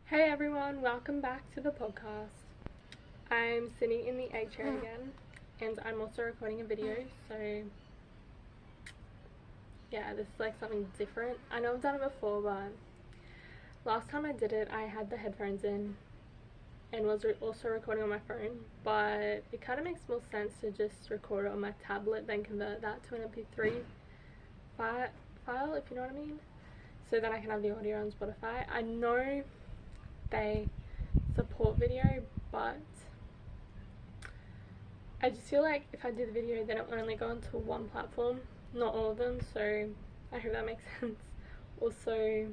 Hey everyone, welcome back to the podcast. I'm sitting in the A chair again, and I'm also recording a video, so yeah, this is like something different. I know I've done it before, but last time I did it, I had the headphones in and was also recording on my phone, but it kind of makes more sense to just record it on my tablet than convert that to an MP3 file, if you know what I mean, so that I can have the audio on Spotify. I know they support video, but I just feel like if I do the video then it will only go onto one platform, not all of them, so I hope that makes sense. Also,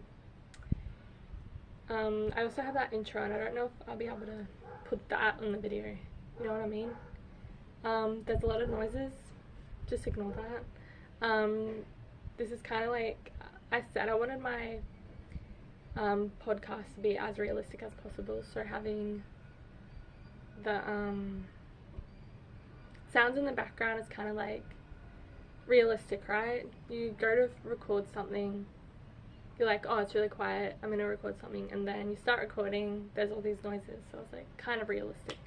I also have that intro and I don't know if I'll be able to put that on the video, you know what I mean? There's a lot of noises, just ignore that. This is kind of like, I said I wanted my podcast to be as realistic as possible, so having the sounds in the background is kind of like realistic, right? You go to record something, you're like, oh, it's really quiet, I'm gonna record something, and then you start recording, there's all these noises, so it's like kind of realistic.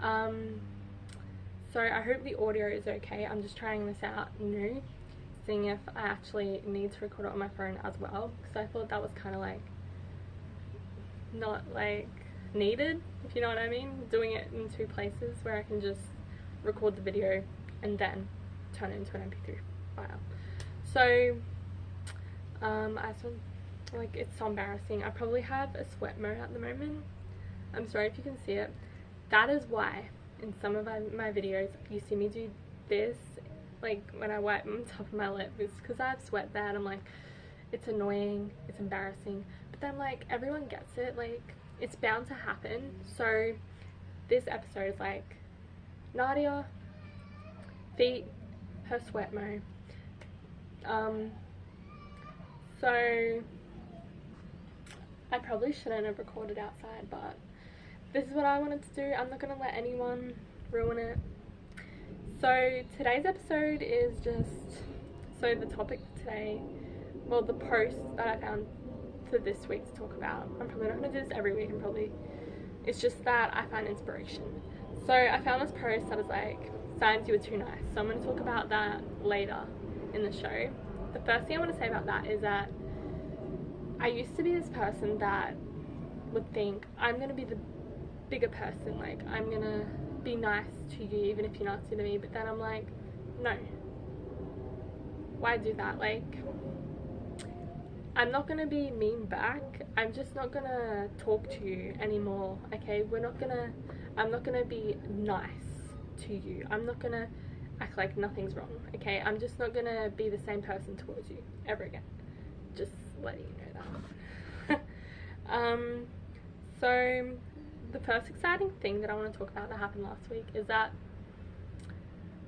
So I hope the audio is okay. I'm just trying this out new, seeing if I actually need to record it on my phone as well, because I thought that was kind of like not like needed, if you know what I mean, doing it in two places where I can just record the video and then turn it into an MP3 file. So I saw, like, it's so embarrassing. I probably have a sweat mode at the moment. I'm sorry if you can see it. That is why in some of my videos you see me do this, like when I wipe on top of my lip. It's because I have sweat bad. I'm like, it's annoying, it's embarrassing, but then like everyone gets it, like it's bound to happen. So this episode is like Nadia, feet, her sweat mode. So I probably shouldn't have recorded outside, but this is what I wanted to do. I'm not gonna let anyone ruin it. So today's episode is just, so the topic today, well, the post that I found for this week to talk about, I'm probably not going to do this every week, and probably it's just that I find inspiration. So I found this post that was like, signs you were too nice, so I'm going to talk about that later in the show. The first thing I want to say about that is that I used to be this person that would think I'm going to be the bigger person, like I'm going to be nice to you even if you're nasty to me, but then I'm like, no, why do that? Like, I'm not gonna be mean back. I'm just not gonna talk to you anymore, okay? I'm not gonna be nice to you. I'm not gonna act like nothing's wrong, okay? I'm just not gonna be the same person towards you ever again. Just letting you know that. So the first exciting thing that I want to talk about that happened last week is that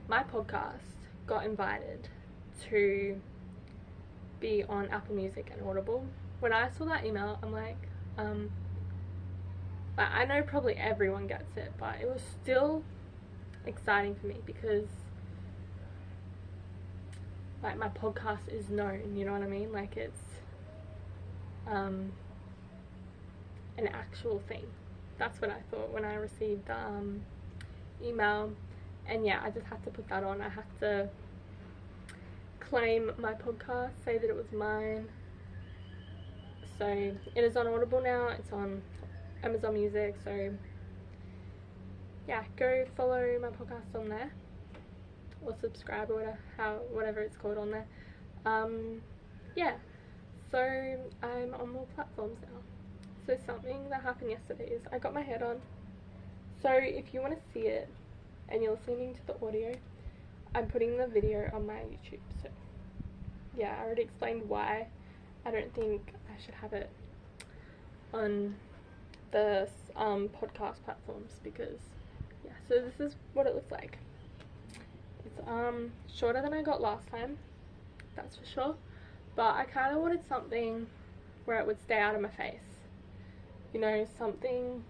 my podcast got invited to be on Apple Music and Audible. When I saw that email, I'm like, I know probably everyone gets it, but it was still exciting for me because like my podcast is known, you know what I mean? Like it's an actual thing. That's what I thought when I received the email, and yeah, I just had to put that on. I had to claim my podcast, say that it was mine. So it is on Audible now, it's on Amazon Music, so yeah, go follow my podcast on there, or subscribe, or whatever it's called on there. Yeah, so I'm on more platforms now. So something that happened yesterday is I got my hair done. So if you want to see it and you're listening to the audio, I'm putting the video on my YouTube. So yeah, I already explained why I don't think I should have it on the podcast platforms, because yeah, so this is what it looks like. It's shorter than I got last time, that's for sure, but I kind of wanted something where it would stay out of my face, you know, something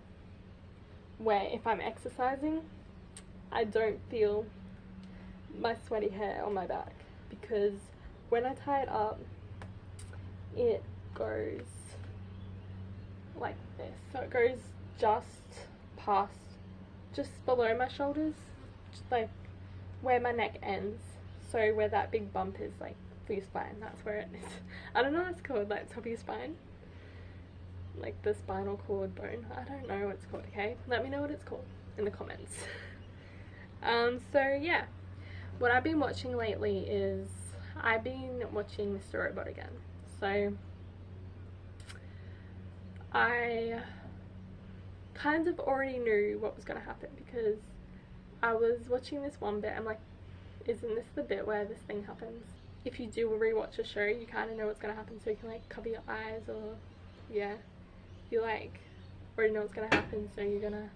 where if I'm exercising I don't feel my sweaty hair on my back, because when I tie it up it goes like this, so it goes just below my shoulders, just like where my neck ends, so where that big bump is, like for your spine, that's where it is. I don't know what it's called, like top of your spine, like the spinal cord bone. I don't know what it's called. Okay, let me know what it's called in the comments. So yeah, what I've been watching lately is I've been watching Mr. Robot again. So I kind of already knew what was going to happen because I was watching this one bit. I'm like, isn't this the bit where this thing happens? If you do rewatch a show, you kind of know what's going to happen, so you can like cover your eyes, or yeah, you like already know what's going to happen, so you're going to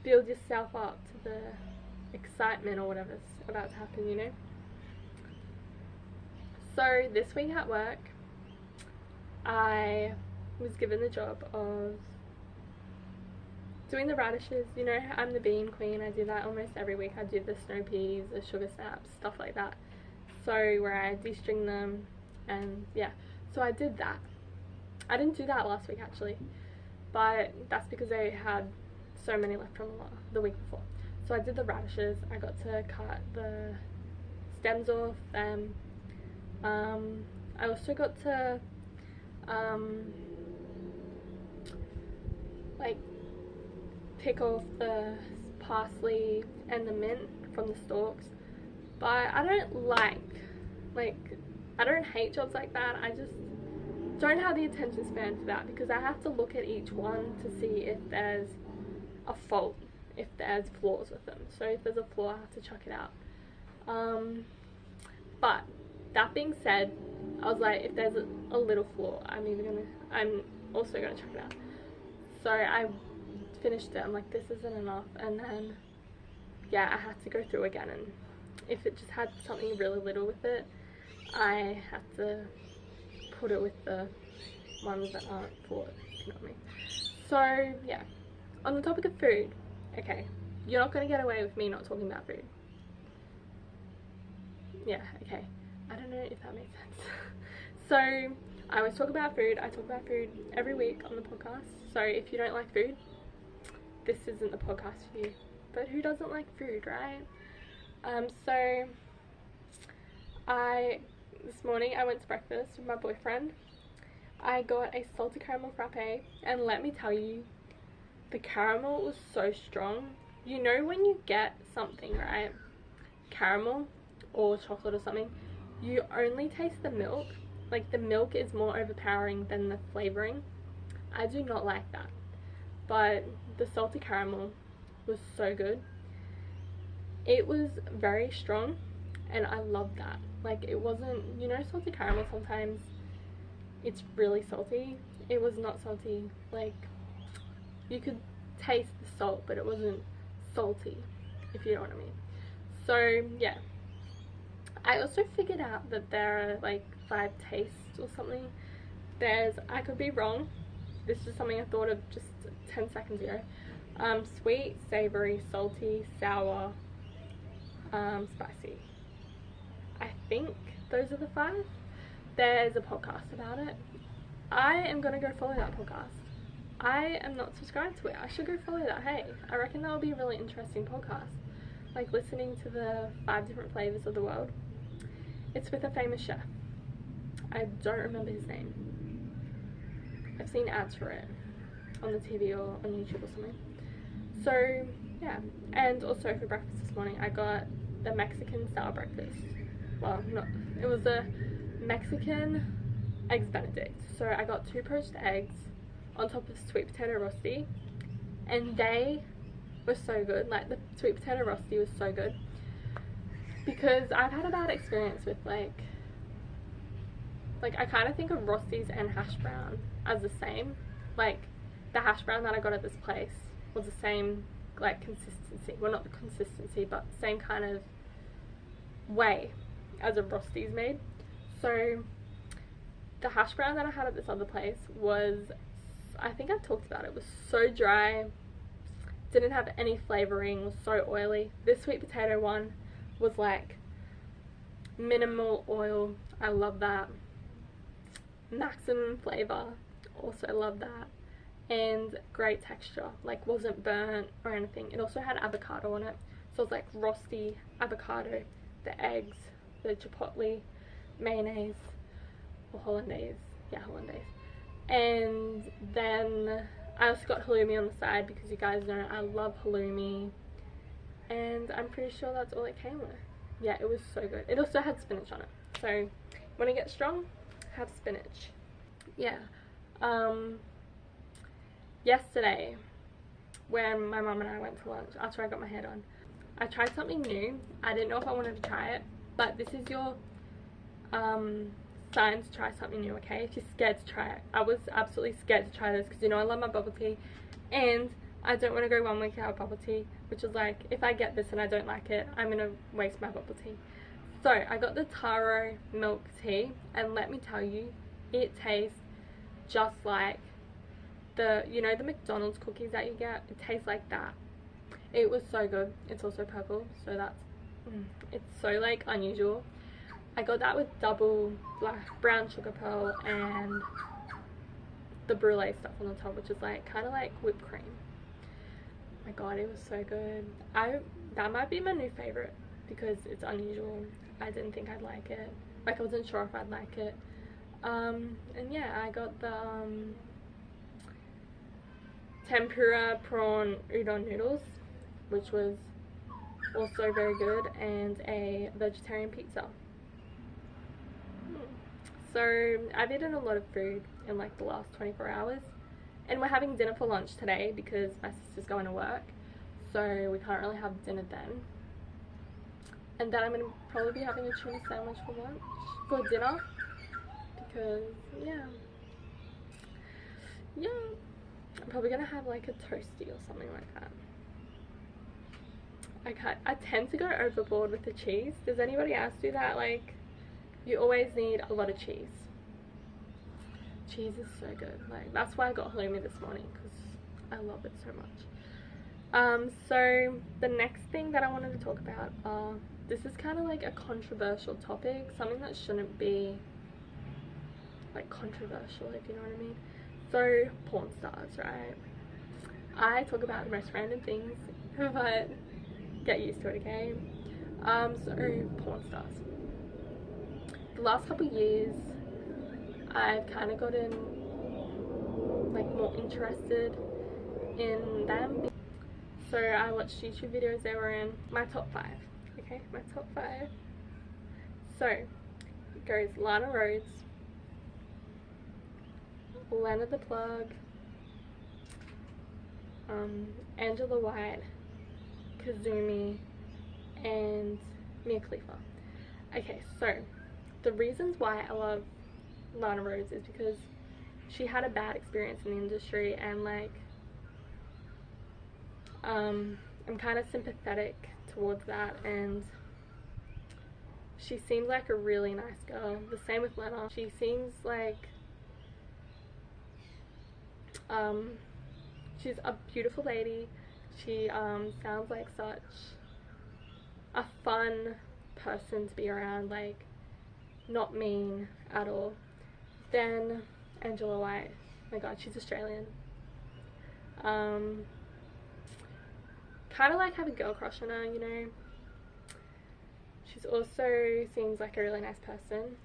build yourself up to the excitement or whatever's about to happen, you know? So this week at work, I was given the job of doing the radishes. You know, I'm the bean queen. I do that almost every week. I do the snow peas, the sugar snaps, stuff like that. So where I de-string them, and yeah, so I did that. I didn't do that last week actually, but that's because I had so many left from the week before. So I did the radishes. I got to cut the stems off them. I also got to like pick off the parsley and the mint from the stalks, but I don't I don't hate jobs like that. I just don't have the attention span for that, because I have to look at each one to see if there's a fault, if there's flaws with them. So if there's a flaw, I have to chuck it out. But that being said, I was like, if there's a little flaw, I'm also gonna chuck it out. So I finished it. I'm like, this isn't enough. And then yeah, I had to go through again, and if it just had something really little with it, I had to put it with the ones that aren't flawed, if you know what I mean. So yeah, on the topic of food, okay, you're not going to get away with me not talking about food. Yeah, okay, I don't know if that makes sense. So I always talk about food. I talk about food every week on the podcast. So if you don't like food, this isn't the podcast for you. But who doesn't like food, right? So this morning I went to breakfast with my boyfriend. I got a salted caramel frappe, and let me tell you, the caramel was so strong. You know when you get something, right, caramel or chocolate or something, you only taste the milk. Like, the milk is more overpowering than the flavoring. I do not like that, but the salted caramel was so good. It was very strong, and I loved that. Like, it wasn't, you know, salted caramel sometimes it's really salty. It was not salty. Like, you could taste the salt, but it wasn't salty, if you know what I mean. So yeah, I also figured out that there are like 5 tastes or something. I could be wrong, this is something I thought of just 10 seconds ago. Sweet, savory, salty, sour, spicy. I think those are the 5. There's a podcast about it. I am gonna go follow that podcast. I am not subscribed to it. I should go follow that. Hey, I reckon that will be a really interesting podcast. Like, listening to the 5 different flavors of the world. It's with a famous chef. I don't remember his name. I've seen ads for it on the TV or on YouTube or something. So yeah, and also for breakfast this morning I got the Mexican style breakfast. Well, it was a Mexican eggs benedict. So I got 2 poached eggs on top of sweet potato rosti, and they were so good. Like, the sweet potato rosti was so good, because I've had a bad experience with like I kind of think of rostis and hash brown as the same. Like, the hash brown that I got at this place was the same, like, consistency. Well, not the consistency, but same kind of way as a rosti's made. So the hash brown that I had at this other place was, I think I've talked about it, was so dry, didn't have any flavoring, was so oily. This sweet potato one was like minimal oil. I love that. Maximum flavor, also love that. and great texture, like wasn't burnt or anything. It also had avocado on it, so it was like rosti avocado, the eggs, the chipotle mayonnaise, or hollandaise, yeah, hollandaise. And then I also got halloumi on the side because you guys know I love halloumi, and I'm pretty sure that's all it came with. Yeah, it was so good. It also had spinach on it, so when it gets strong, have spinach. Yeah. Yesterday, when my mum and I went to lunch after I got my hair done, I tried something new. I didn't know if I wanted to try it, but this is your sign to try something new, okay? If you're scared to try it. I was absolutely scared to try this because you know I love my bubble tea, and I don't want to go 1 week without bubble tea, which is like, if I get this and I don't like it, I'm gonna waste my bubble tea. So I got the taro milk tea, and let me tell you, it tastes just like the, you know, the McDonald's cookies that you get. It tastes like that. It was so good. It's also purple, so that's it's so like unusual. I got that with double black brown sugar pearl and the brulee stuff on the top, which is like kind of like whipped cream. Oh my god, it was so good. That might be my new favorite because it's unusual. I didn't think I'd like it. Like, I wasn't sure if I'd like it. And yeah, I got the tempura prawn udon noodles, which was also very good, and a vegetarian pizza. So I've eaten a lot of food in like the last 24 hours, and we're having dinner for lunch today because my sister's going to work, so we can't really have dinner then. And then I'm going to probably be having a tuna sandwich for dinner, because yeah, I'm probably going to have like a toasty or something like that. I tend to go overboard with the cheese. Does anybody else do that? Like, you always need a lot of cheese. Cheese is so good. Like, that's why I got halloumi this morning, because I love it so much. So the next thing that I wanted to talk about this is kind of like a controversial topic, something that shouldn't be like controversial, if you know what I mean. So porn stars, right? I talk about the most random things, but get used to it, okay? So porn stars. The last couple of years, I've kind of gotten like more interested in them. So I watched YouTube videos. They were in my top 5. Okay, my top 5. So it goes Lana Rhodes, Lana the Plug, Angela White, Kazumi, and Mia Khalifa. Okay, so the reasons why I love Lana Rhodes is because she had a bad experience in the industry, and like I'm kind of sympathetic towards that, and she seems like a really nice girl. The same with Lana. She seems like she's a beautiful lady. She sounds like such a fun person to be around, like not mean at all. Then Angela White, oh my god, she's Australian. Kind of like have a girl crush on her, you know. She's also seems like a really nice person,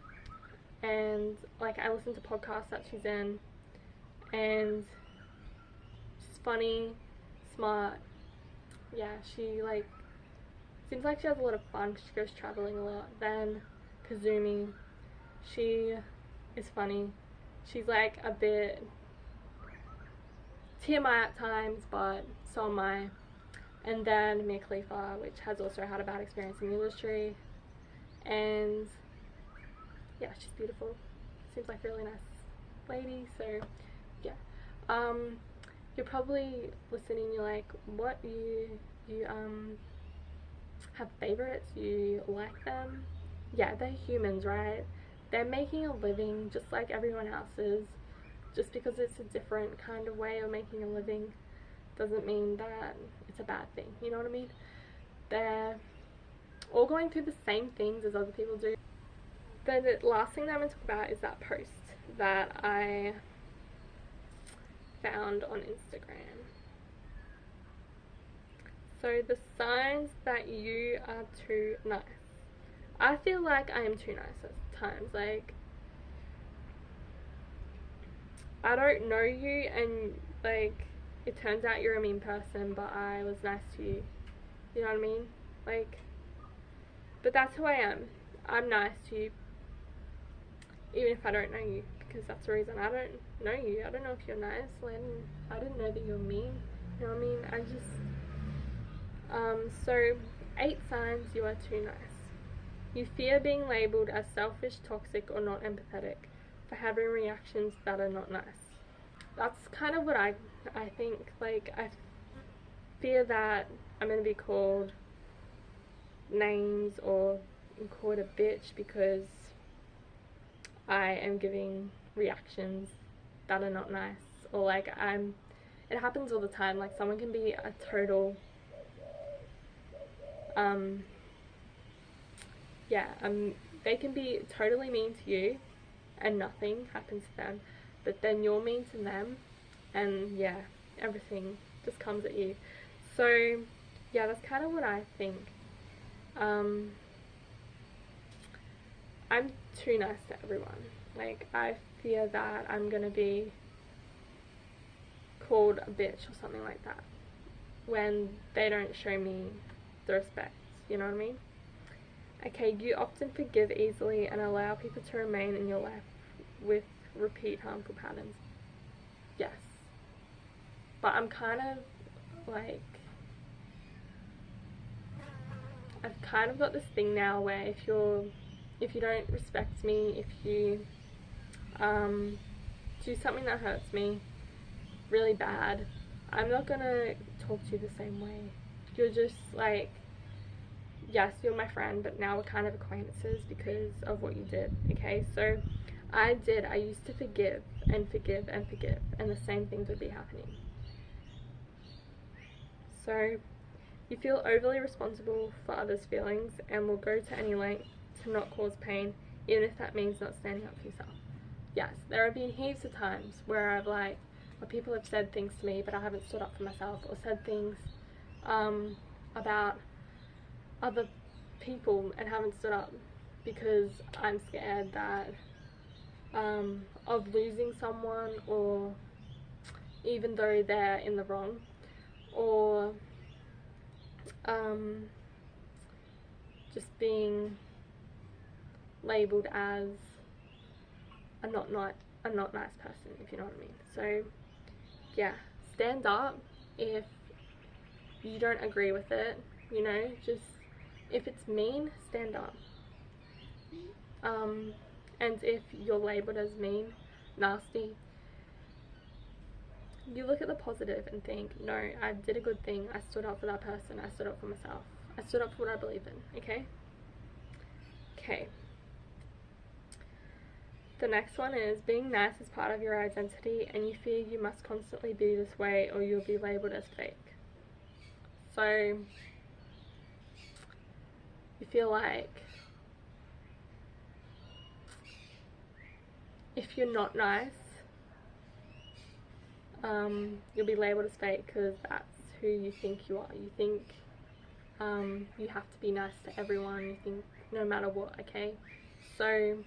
and like I listen to podcasts that she's in, and she's funny, smart. Yeah, she like seems like she has a lot of fun because she goes traveling a lot. Then Kazumi, she is funny. She's like a bit TMI at times, but so am I. And then Mia Khalifa, which has also had a bad experience in the industry, and yeah, she's beautiful. Seems like a really nice lady. So yeah, you're probably listening, you're like, what, you have favorites, you like them? Yeah, they're humans, right? They're making a living just like everyone else is. Just because it's a different kind of way of making a living doesn't mean that it's a bad thing, you know what I mean? They're all going through the same things as other people do. The last thing that I'm going to talk about is that post that I found on Instagram. So the signs that you are too nice. I feel like I am too nice at times. Like, I don't know you, and like, it turns out you're a mean person, but I was nice to you. You know what I mean? Like, but that's who I am. I'm nice to you, even if I don't know you, because that's the reason. I don't know you. I don't know if you're nice. Like, I didn't know that you're mean. You know what I mean? I just so 8 signs you are too nice. You fear being labelled as selfish, toxic, or not empathetic for having reactions that are not nice. That's kind of what I think. Like, I fear that I'm going to be called names or called a bitch because I am giving reactions that are not nice. Or like, it happens all the time. Like, someone can be a total they can be totally mean to you and nothing happens to them, but then you're mean to them and yeah, everything just comes at you. So yeah, that's kind of what I think. I'm too nice to everyone. Like, I fear that I'm gonna be called a bitch or something like that when they don't show me the respect, you know what I mean? Okay, you often forgive easily and allow people to remain in your life with repeat harmful patterns. Yes. But I'm kind of like, I've kind of got this thing now where if you don't respect me, if you do something that hurts me really bad, I'm not gonna talk to you the same way. You're just like, yes, you're my friend, but now we're kind of acquaintances because of what you did, okay? So I used to forgive and forgive and forgive, and the same things would be happening. So you feel overly responsible for others' feelings and will go to any length to not cause pain, even if that means not standing up for yourself. Yes, there have been heaps of times where where people have said things to me, but I haven't stood up for myself, or said things about other people and haven't stood up because I'm scared that of losing someone, or even though they're in the wrong, or just being labelled as a not nice person, if you know what I mean. So yeah, stand up if you don't agree with it, you know, just if it's mean, stand up. And if you're labelled as mean, nasty, you look at the positive and think, no, I did a good thing. I stood up for that person. I stood up for myself. I stood up for what I believe in, okay? Okay. The next one is being nice is part of your identity and you fear you must constantly be this way or you'll be labelled as fake. So you feel like if you're not nice, you'll be labelled as fake because that's who you think you are. You think you have to be nice to everyone. You think no matter what, okay? So,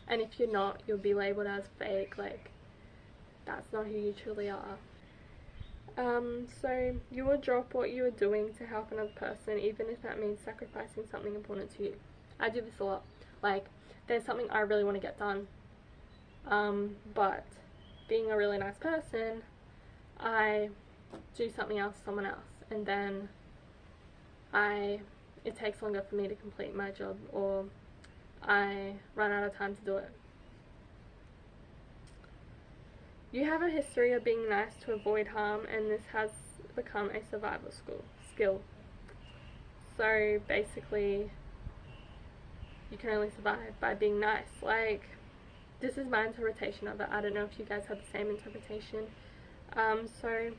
and if you're not, you'll be labelled as fake. Like, that's not who you truly are. So you will drop what you are doing to help another person, even if that means sacrificing something important to you. I do this a lot. Like, there's something I really want to get done, but being a really nice person, I do something else to someone else, and then it takes longer for me to complete my job, or I run out of time to do it. You have a history of being nice to avoid harm, and this has become a survival skill. So basically, you can only survive by being nice. Like, this is my interpretation of it. I don't know if you guys have the same interpretation. So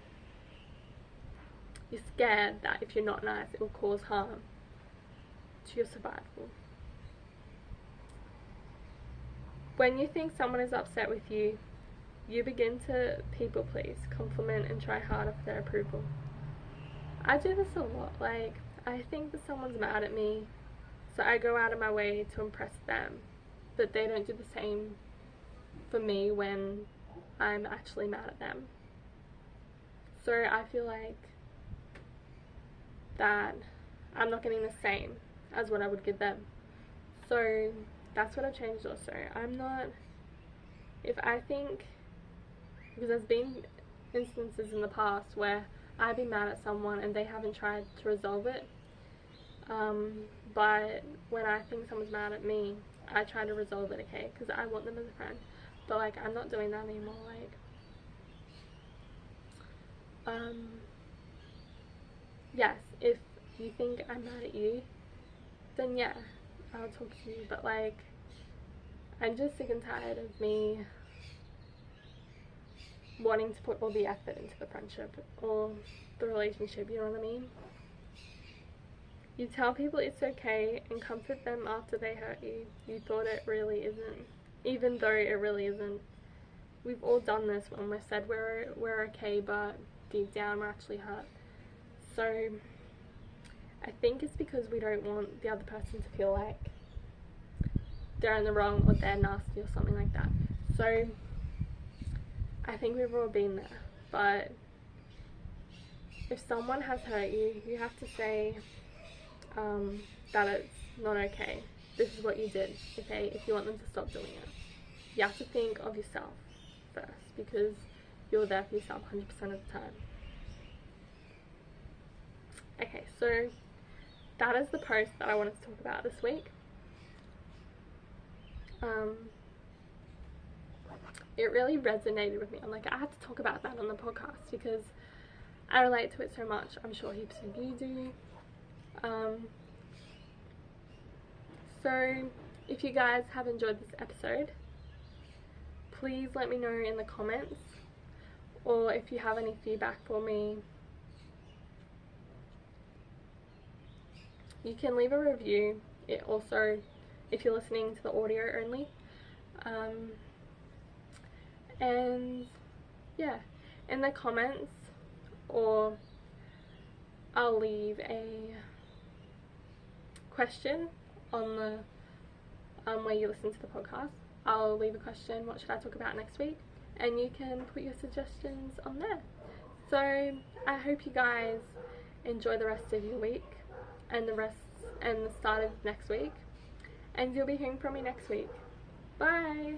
you're scared that if you're not nice, it will cause harm to your survival. When you think someone is upset with you, You begin to people please, compliment and try harder for their approval. I do this a lot. Like, I think that someone's mad at me, so I go out of my way to impress them, but they don't do the same for me when I'm actually mad at them. So I feel like that I'm not getting the same as what I would give them. So that's what I've changed also. I'm not, if I think, because there's been instances in the past where I've been mad at someone and they haven't tried to resolve it, but when I think someone's mad at me, I try to resolve it, okay, because I want them as a friend. But like, I'm not doing that anymore. Like, yes, if you think I'm mad at you, then yeah, I'll talk to you. But like, I'm just sick and tired of me wanting to put all the effort into the friendship or the relationship, you know what I mean? You tell people it's okay and comfort them after they hurt you. You thought it really isn't, even though it really isn't. We've all done this when we've said we're okay, but deep down we're actually hurt. So I think it's because we don't want the other person to feel like they're in the wrong or they're nasty or something like that. So I think we've all been there, but if someone has hurt you, you have to say that it's not okay. This is what you did, okay? If you want them to stop doing it, you have to think of yourself first, because you're there for yourself 100% of the time. Okay, so that is the post that I wanted to talk about this week. It really resonated with me. I'm like, I had to talk about that on the podcast because I relate to it so much. I'm sure heaps of you do. So if you guys have enjoyed this episode, please let me know in the comments, or if you have any feedback for me, you can leave a review. It also, if you're listening to the audio only, and yeah, in the comments, or I'll leave a question on the where you listen to the podcast. I'll leave a question, what should I talk about next week, and you can put your suggestions on there. So I hope you guys enjoy the rest of your week and the start of next week, and you'll be hearing from me next week. Bye.